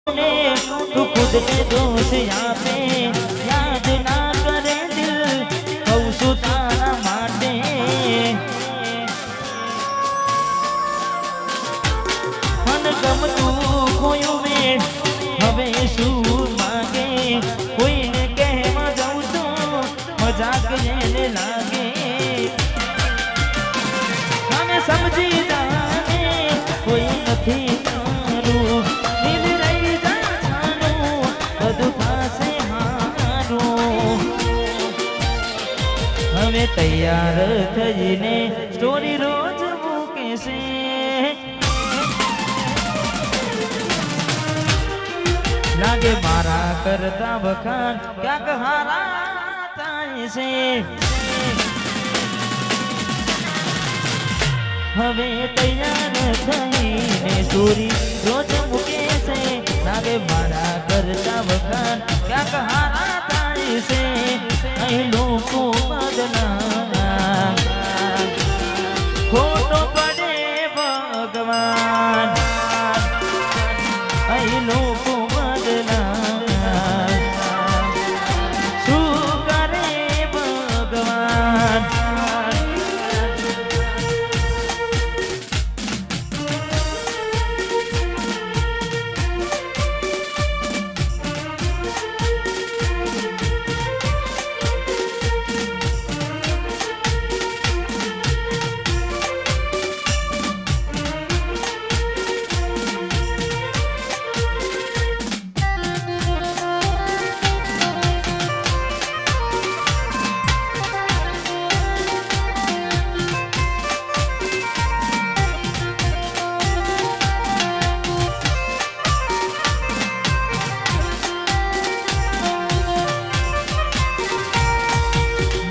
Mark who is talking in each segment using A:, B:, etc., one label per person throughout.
A: तू खुद ने दोष आपे याद ना करे दिल कहू तारा माटे मन गमतू खोयू में हवे शू मांगे कोई ने कहवा जाऊं तो मजाक जेने लागे મને સમજી જાને કોઈ નથી તારું દિલ રહી જાનું બધું પાસે મારું હવે તૈયાર થઈને સ્ટોરી રોજ મૂકે છે લાગે મારા કરતા વખાણ ક્યાંક હારા થાય છે હવે તૈયાર થઈને સ્ટોરી રોજ મૂકે છે લાગે મારા કરતા વખાણ ક્યાંક હારા થાય છે અહીં લોકો બદલા ખોટો પડે ભગવાન અહીં લોકો બદલા શું કરે ભગવાન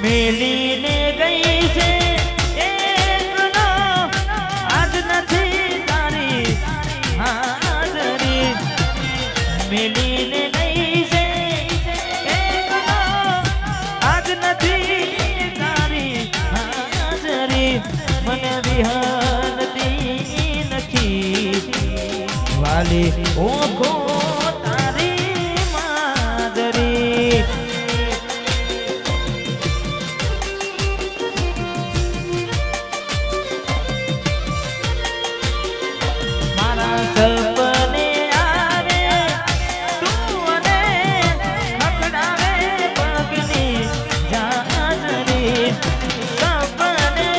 A: મેલીને ગઈ છે એકનો આજ નથી તારી હાજરી મેલીને ગઈ છે એકનો આજ નથી તારી હાજરી મને વિહરતી નથી વાલી ઓખો તારી માદરી સપને આવે તું અને ખખડાવે પગની જાજરી સપને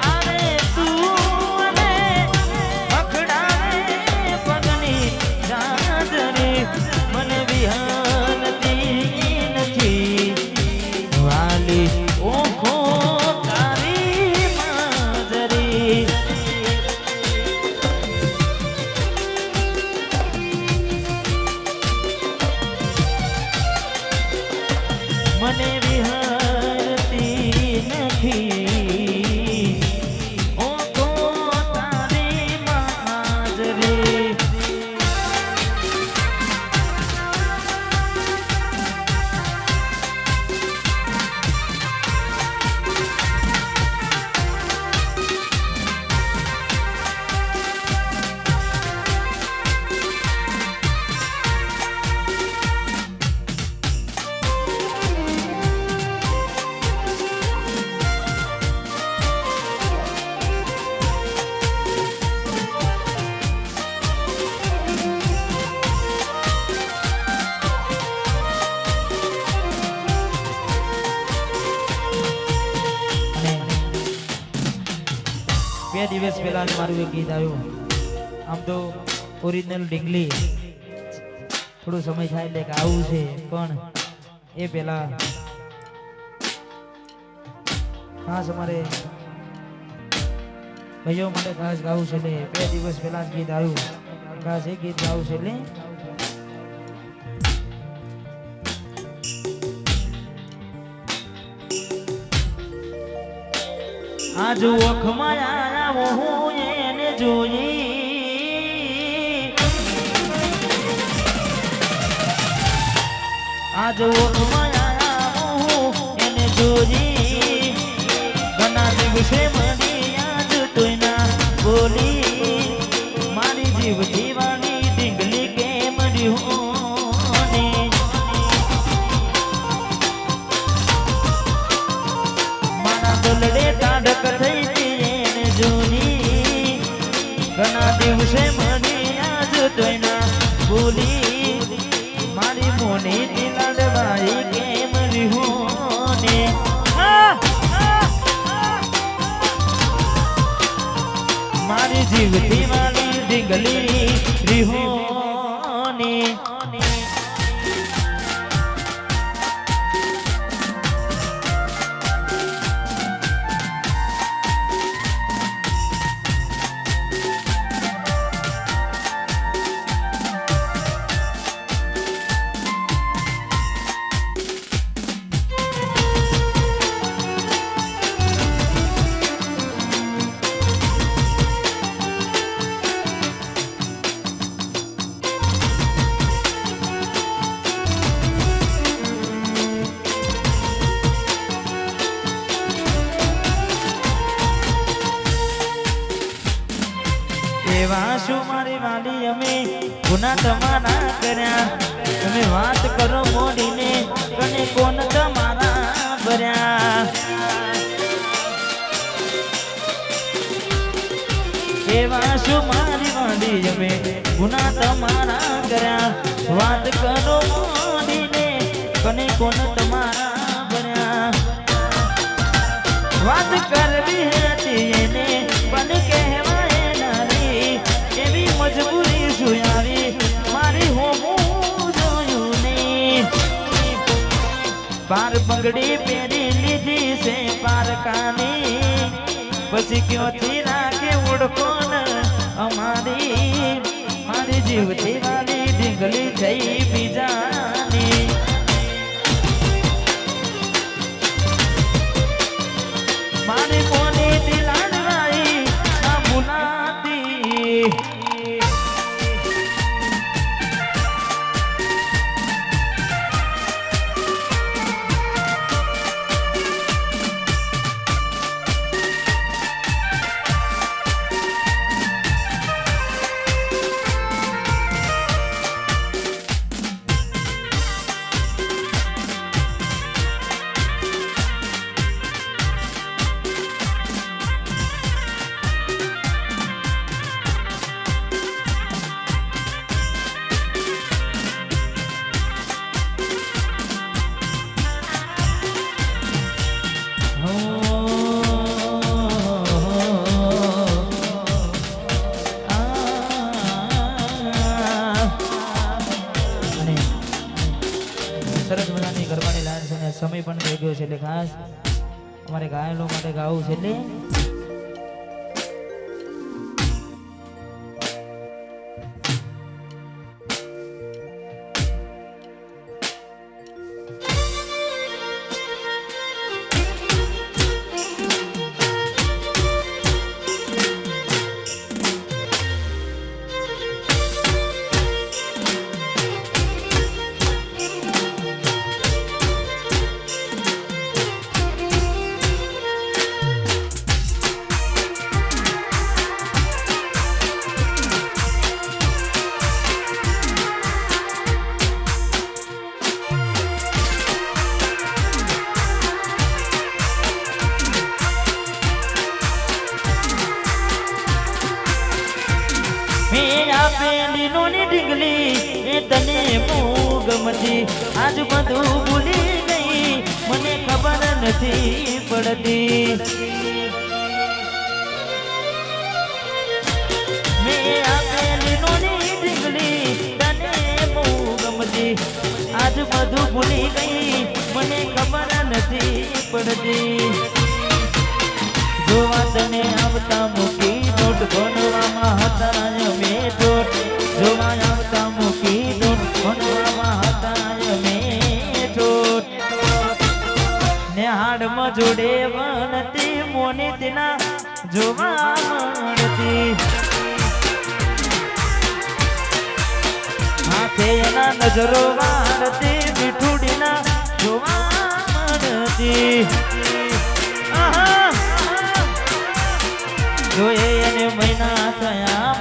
A: આવે તું અને ખખડાવે પગની જાજરી મને વિહરતી નથી વાલી ઓખો તારી માજરી મને વિહરતી નથી ઓખો તારી માજરી બે દિવસ પહેલા જ મારું એક ગીત આવ્યું આમ તો ઓરિજિનલ ઢીંગલી થોડો સમય થાય એટલે કે આવું છે પણ એ પહેલા ખાસ અમારે ભાઈઓ માટે ખાસ ગાવું છે એટલે 2 દિવસ પહેલા જ ગીત આવ્યું ખાસ એ ગીત ગાવું છે એટલે आज ओखમાં આવો હું એને જોઈ आज ओखમાં આવો હું એને જોઈ ઘણા દિવસે મળી આજ તોય ના બોલી મારી જીવ જીવાની ઢીંગલી કેમ રીહોને મારી જીવતી વાલી ઢીંગલી રીહોને એવા શું મારી વાલી અમે ગુના તમારા કર્યા તમે વાત કરો મોડીને કને કોણ તમારા ભર્યા એવા શું મારી વાલી અમે ગુના તમારા કર્યા વાત કરો મોડીને કને કોણ તમારા ભર્યા વાત કરવી હતી એને પણ કહેવાય એવી મજબૂરી જોયાવી મારી હોમું જોયું નહીં પાર પગડી પહેરી લીધી છે પારકાની પછી ક્યોથી રાખે ઓળખોન અમારી મારી જીવતી વાલી ઢીંગલી થઈ બીજાની મારી કોની દિલાડવાઈ ના ભૂલાતી સરસ મજાની ગરબાની લાઈન છે ને સમય પણ થઈ ગયો છે એટલે ખાસ અમારે ગાયલો માટે ગાવું છે એટલે પેલી નોની ઢીંગલી એ તને બહુ ગમતી આજ બધું ભૂલી ગઈ મને ખબર નથી પડતી મેં આ પેલી નોની ઢીંગલી તને બહુ ગમતી આજ બધું ભૂલી ગઈ મને ખબર નથી પડતી જોવા તને આવતા મૂકી નોટ ભણવામાં હતા મેં જોટ જોવા આવતા મૂકી નોટ ભણવામાં હતા મેં જોટ ને હાડમાં જોડે વણતી મોની તેના જોવા મળતી હાથે એના નજરો વાળતી મીઠુડીના જોવા મળતી જોઈએ અને મહિના થયા